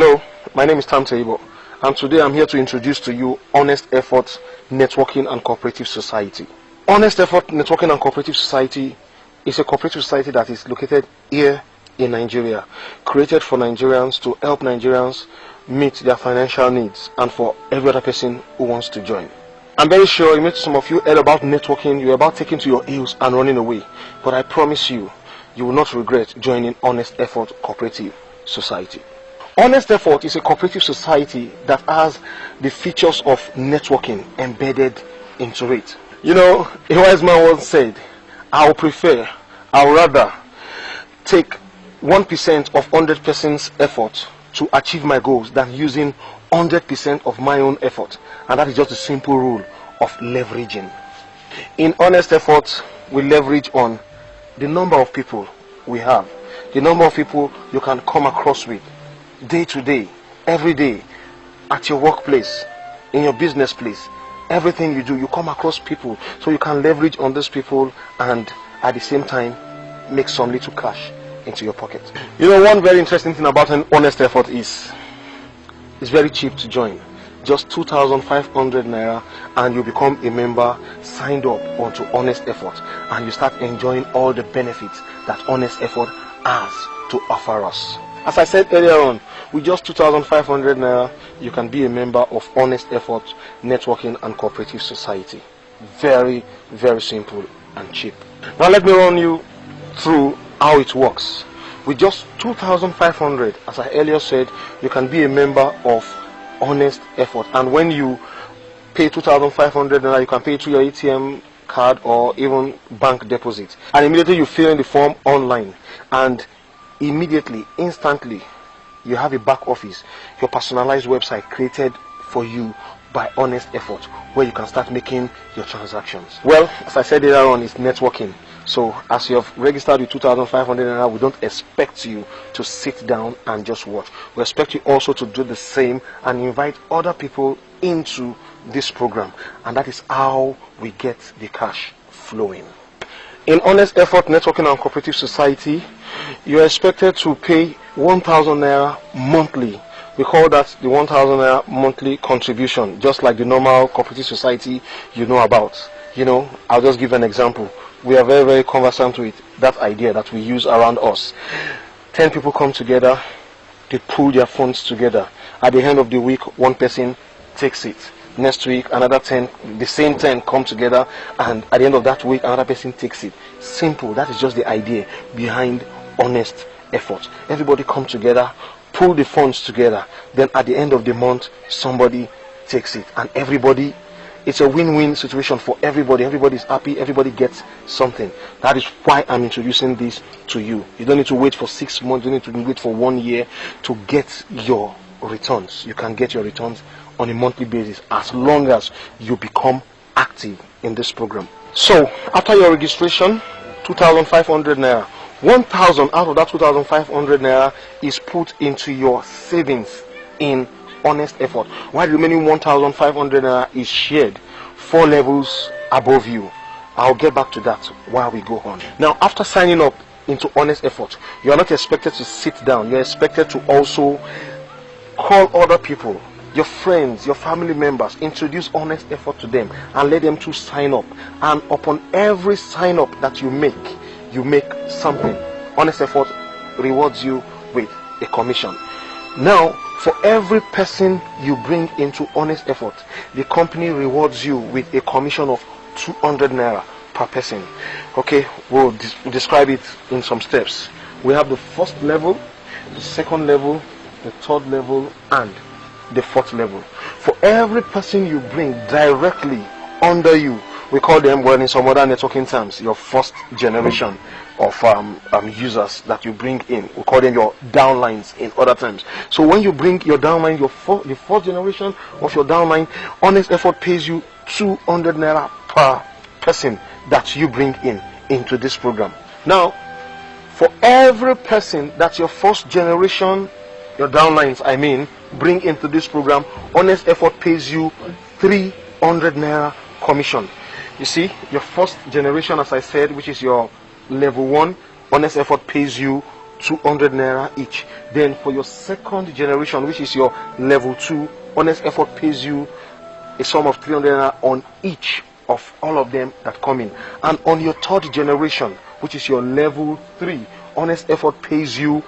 Hello, my name is Tam Teibo, and today I'm here to introduce to you Honest Effort Networking and Cooperative Society. Honest Effort Networking and Cooperative Society is a cooperative society that is located here in Nigeria, created for Nigerians to help Nigerians meet their financial needs and for every other person who wants to join. I'm very sure some of you heard about networking, you're about taking to your heels and running away, but I promise you, you will not regret joining Honest Effort Cooperative Society. Honest Effort is a cooperative society that has the features of networking embedded into it. You know, a wise man once said, I would rather take 1% of 100 person's effort to achieve my goals than using 100% of my own effort. And that is just a simple rule of leveraging. In Honest Effort, we leverage on the number of people we have, the number of people you can come across with day to day, every day, at your workplace, in your business place. Everything you do, you come across people, so you can leverage on these people and at the same time make some little cash into your pocket. You know, one very interesting thing about an Honest Effort is it's very cheap to join. Just 2,500 naira and you become a member signed up onto Honest Effort, and you start enjoying all the benefits that Honest Effort has to offer us. As I said earlier on, with just 2,500 naira, you can be a member of Honest Effort Networking and Cooperative Society. Very, very simple and cheap. Now let me run you through how it works. With just 2,500, as I earlier said, you can be a member of Honest Effort. And when you pay 2,500 naira, you can pay through your ATM card or even bank deposit. And immediately you fill in the form online. And immediately, instantly, you have a back office, your personalized website created for you by Honest Effort, where you can start making your transactions. Well, as I said earlier on, it's networking. So as you have registered with 2,500 naira, we don't expect you to sit down and just watch. We expect you also to do the same and invite other people into this program, and that is how we get the cash flowing. In Honest Effort Networking and Cooperative Society, you are expected to pay 1,000 naira monthly. We call that the 1,000 naira monthly contribution, just like the normal cooperative society you know about. You know, I'll just give an example. We are very, very conversant with that idea that we use around us. 10 people come together, they pool their funds together. At the end of the week, one person takes it. Next week, another 10, the same 10 come together, and at the end of that week, another person takes it. Simple. That is just the idea behind Honest Effort. Everybody come together, pool the funds together, then at the end of the month, somebody takes it, and everybody, it's a win-win situation for everybody. Everybody is happy, everybody gets something. That is why I'm introducing this to you. You don't need to wait for 6 months, you don't need to wait for 1 year to get your returns. You can get your returns on a monthly basis as long as you become active in this program. So after your registration, 2,500 naira, 1,000 out of that 2,500 naira is put into your savings in Honest Effort, while the remaining 1,500 naira is shared 4 levels above you. I'll get back to that while we go on. Now, after signing up into Honest Effort, you are not expected to sit down. You're expected to also call other people, your friends, your family members, introduce Honest Effort to them and let them to sign up. And upon every sign up that you make something. Honest Effort rewards you with a commission. Now, for every person you bring into Honest Effort, the company rewards you with a commission of 200 naira per person. Okay, we'll describe it in some steps. We have the first level, the second level, the third level, and the fourth level. For every person you bring directly under you, we call them, well, in some other networking terms, your first generation of users that you bring in. We call them your downlines in other terms. So when you bring your downline, the first generation of your downline, Honest Effort pays you 200 naira per person that you bring into this program. Now, for every person that your first generation, your downlines, bring into this program, Honest Effort pays you 300 naira commission. You see, your first generation, as I said, which is your level 1, Honest Effort pays you 200 naira each. Then for your second generation, which is your level 2, honest effort pays you a sum of 300 naira on each of all of them that come in. And on your third generation, which is your level 3, honest effort pays you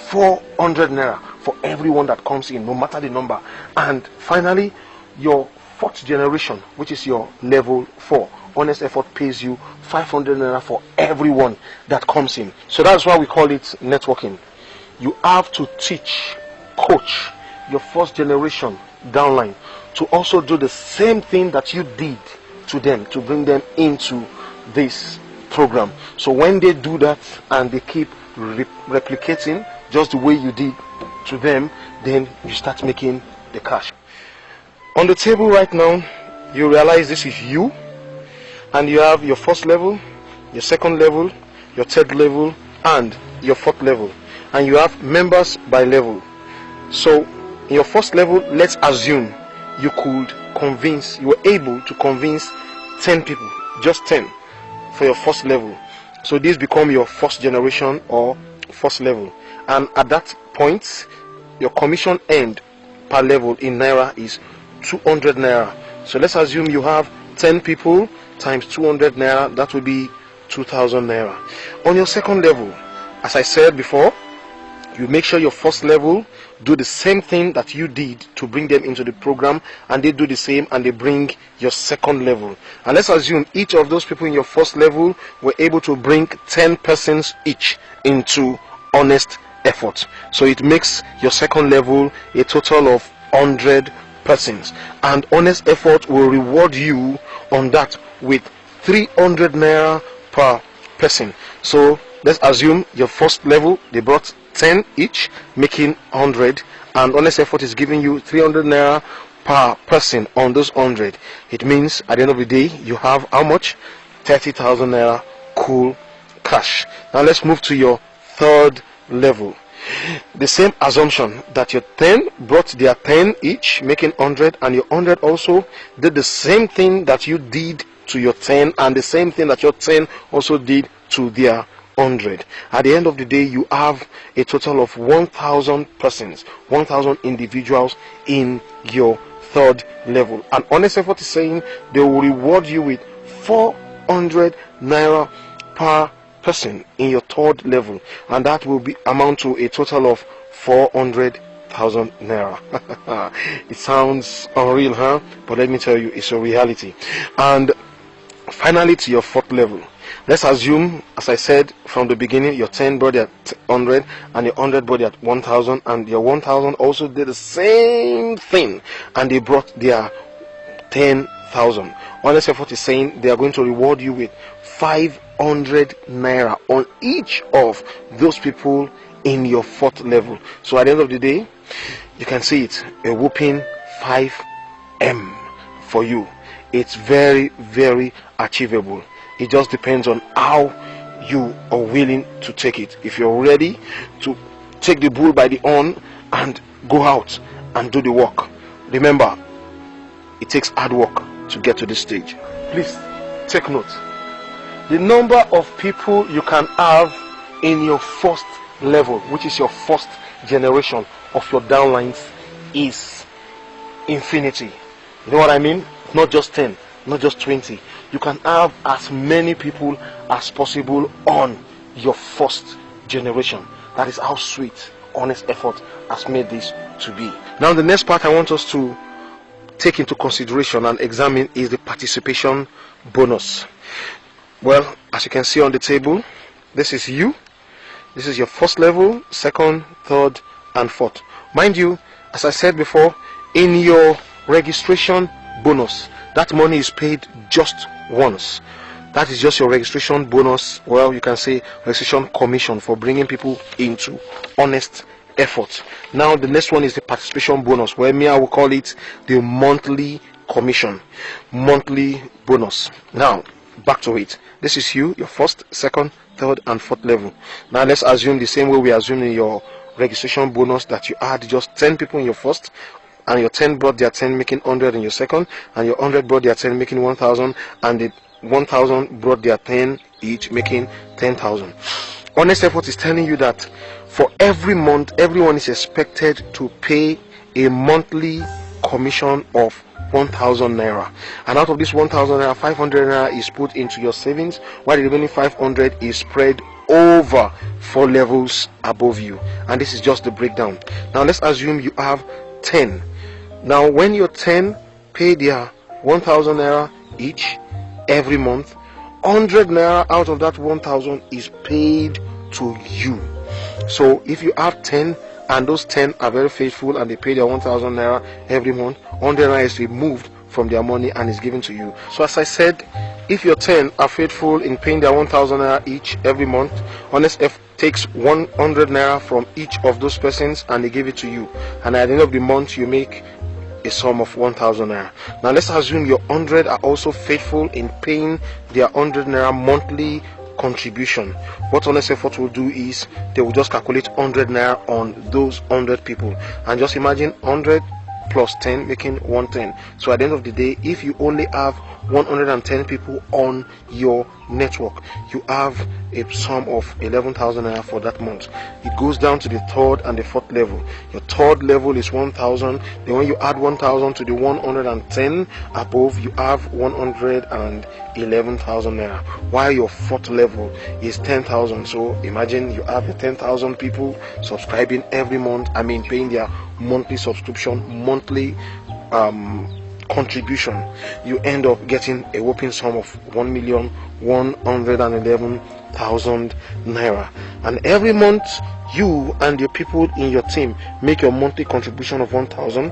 400 naira for everyone that comes in, no matter the number. And finally, your fourth generation, which is your level 4, honest effort pays you 500 naira for everyone that comes in. So that's why we call it networking. You have to teach, coach your first generation downline to also do the same thing that you did to them, to bring them into this program. So when they do that and they keep replicating just the way you did to them, then you start making the cash. On the table right now, you realize this is you, and you have your first level, your second level, your third level, and your fourth level, and you have members by level. So in your first level, let's assume you were able to convince 10 people, just 10 for your first level. So these become your first generation or first level, and at that point your commission earned per level in naira is 200 naira. So let's assume you have 10 people times 200 naira, that will be 2000 naira. On your second level, as I said before, you make sure your first level do the same thing that you did to bring them into the program, and they do the same and they bring your second level. And let's assume each of those people in your first level were able to bring 10 persons each into honest effort. So it makes your second level a total of 100 persons, and honest effort will reward you on that with 300 naira per person. So let's assume your first level they brought 10 each, making 100, and honest effort is giving you 300 naira per person on those 100. It means at the end of the day you have how much? 30,000 naira cool cash. Now let's move to your third level. The same assumption that your 10 brought their 10 each, making 100, and your 100 also did the same thing that you did to your 10, and the same thing that your 10 also did to their 100. At the end of the day, you have a total of 1,000 persons, 1,000 individuals in your third level. And honest effort is saying they will reward you with 400 naira per person in your third level, and that will be amount to a total of 400,000 naira. It sounds unreal, huh? But let me tell you, it's a reality. And finally, to your fourth level, let's assume, as I said from the beginning, your 10 brought at 100 and your 100 brought at 1,000, and your 1,000 also did the same thing and they brought their 10,000. Honest effort is saying they are going to reward you with 500 naira on each of those people in your fourth level. So at the end of the day, you can see it, a whooping 5M for you. It's very, very achievable. It just depends on how you are willing to take it. If you're ready to take the bull by the horn and go out and do the work. Remember, it takes hard work to get to this stage. Please take note. The number of people you can have in your first level, which is your first generation of your downlines, is infinity. You know what I mean? Not just 10, not just 20. You can have as many people as possible on your first generation. That is how sweet honest effort has made this to be. Now the next part I want us to take into consideration and examine is the participation bonus. Well, as you can see on the table, this is you. This is your first level, second, third, and fourth. Mind you, as I said before, in your registration bonus, that money is paid just once. That is just your registration bonus. Well, you can say registration commission for bringing people into honest effort. Now the next one is the participation bonus, where I will call it the monthly commission, monthly bonus. Now back to it. This is you, your first, second, third, and fourth level. Now let's assume the same way we assume in your registration bonus that you had just 10 people in your first, and your 10 brought their 10 making 100 in your second, and your 100 brought their 10 making 1,000, and the 1,000 brought their 10 each making 10,000. Honest effort is telling you that For every month, everyone is expected to pay a monthly commission of 1,000 naira, and out of this 1,000 naira, 500 naira is put into your savings, while the remaining 500 is spread over 4 levels above you. And this is just the breakdown. Now let's assume you have 10. Now when your 10 pay their 1,000 naira each every month, 100 naira out of that 1,000 is paid to you. So if you have 10 and those 10 are very faithful and they pay their 1,000 naira every month, 100 naira is removed from their money and is given to you. So as I said, if your 10 are faithful in paying their 1,000 naira each every month, Honest F takes 100 naira from each of those persons and they give it to you, and at the end of the month you make a sum of 1,000 naira. Now let's assume your 100 are also faithful in paying their 100 naira monthly contribution. What Honest Effort will do is they will just calculate 100 naira on those 100 people, and just imagine 100 plus 10 making 110. So at the end of the day, if you only have 110 people on your network, you have a sum of 11,000 naira for that month. It goes down to the third and the fourth level. Your third level is 1,000. Then when you add 1,000 to the 110 above, you have 111,000 naira, while your fourth level is 10,000. So imagine you have the 10,000 people subscribing every month, paying their monthly subscription, monthly contribution. You end up getting a whopping sum of 1,111,000 naira. And every month you and your people in your team make your monthly contribution of 1,000.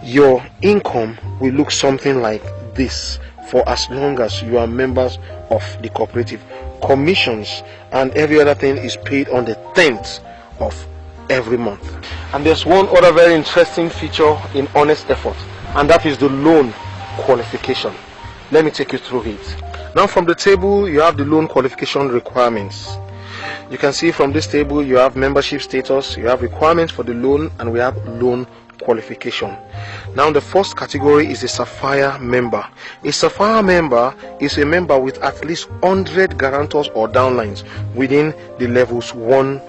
Your income will look something like this for as long as you are members of the cooperative. Commissions and every other thing is paid on the 10th of every month. And there's one other very interesting feature in Honest Effort, and that is the loan qualification. Let me take you through it. Now from the table you have the loan qualification requirements. You can see from this table you have membership status, you have requirements for the loan, and we have loan qualification. Now the first category is a Sapphire member. A Sapphire member is a member with at least 100 guarantors or downlines within the levels 1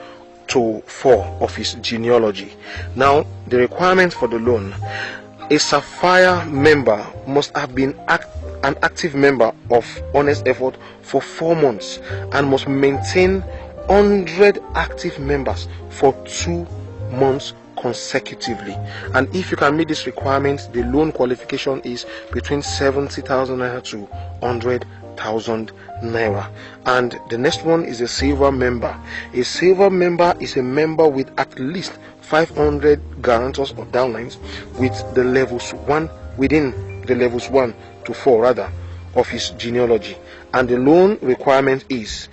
to 4 of his genealogy. Now the requirements for the loan: a Sapphire member must have been an active member of Honest Effort for 4 months and must maintain 100 active members for 2 months consecutively. And if you can meet this requirement, the loan qualification is between 70,000 naira to 100,000 naira. And the next one is a Silver member. A Silver member is a member with at least 500 guarantors or downlines with the levels 1 within the levels 1 to 4 rather of his genealogy. And the loan requirement is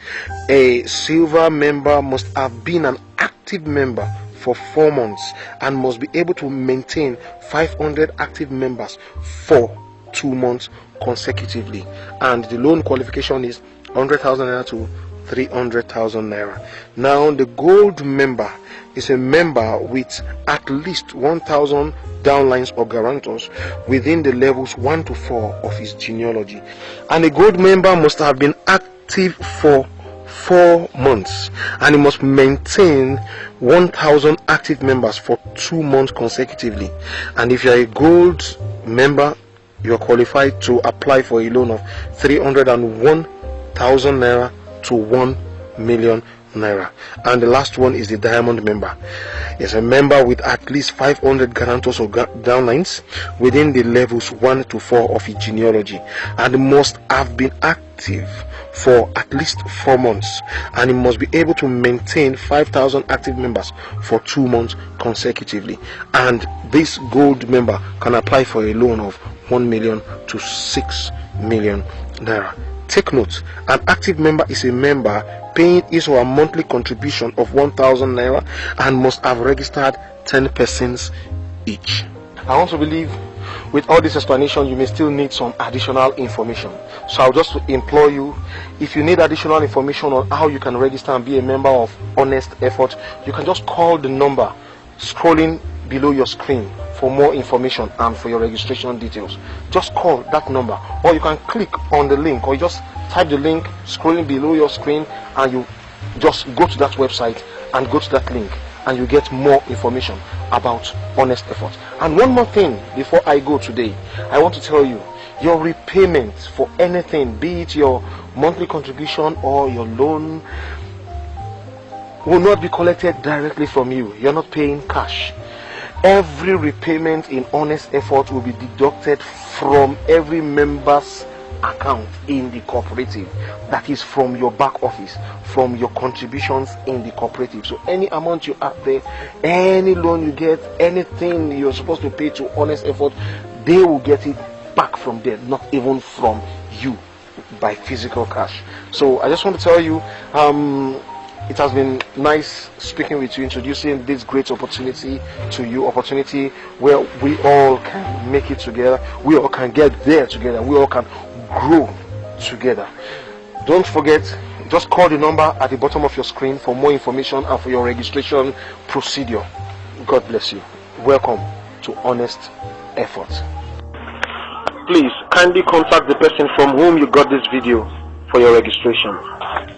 a Silver member must have been an active member for 4 months and must be able to maintain 500 active members for 2 months consecutively. And the loan qualification is 100,000 naira to 300,000 naira. Now the Gold member is a member with at least 1,000 downlines or guarantors within the levels 1 to 4 of his genealogy. And a Gold member must have been active for 4 months and he must maintain 1,000 active members for 2 months consecutively. And if you are a Gold member, you are qualified to apply for a loan of 301,000 naira to 1 million naira. And the last one is the Diamond member. It's a member with at least 500 guarantors or downlines within the levels 1 to 4 of his genealogy, and must have been active for at least 4 months, and he must be able to maintain 5,000 active members for 2 months consecutively. And this Gold member can apply for a loan of 1 million to 6 million naira. Take note, an active member is a member paying his or her monthly contribution of 1,000 naira and must have registered 10 persons each. I want to believe with all this explanation you may still need some additional information. So I'll just implore you, if you need additional information on how you can register and be a member of Honest Effort, you can just call the number scrolling below your screen for more information and for your registration details. Just call that number, or you can click on the link, or you just type the link scrolling below your screen and you just go to that website and go to that link, and you get more information about honest effort. And one more thing before I go today, I want to tell you, your repayment for anything, be it your monthly contribution or your loan, will not be collected directly from you. You're not paying cash. Every repayment in honest effort will be deducted from every member's account in the cooperative. That is from your back office, from your contributions in the cooperative. So any amount you have there, any loan you get, anything you're supposed to pay to honest effort, they will get it back from there, not even from you by physical cash. So I just want to tell you, it has been nice speaking with you, introducing this great opportunity to you, opportunity where we all can make it together, we all can get there together, we all can grow together. Don't forget, just call the number at the bottom of your screen for more information and for your registration procedure. God bless you. Welcome to Honest Effort. Please kindly contact the person from whom you got this video for your registration.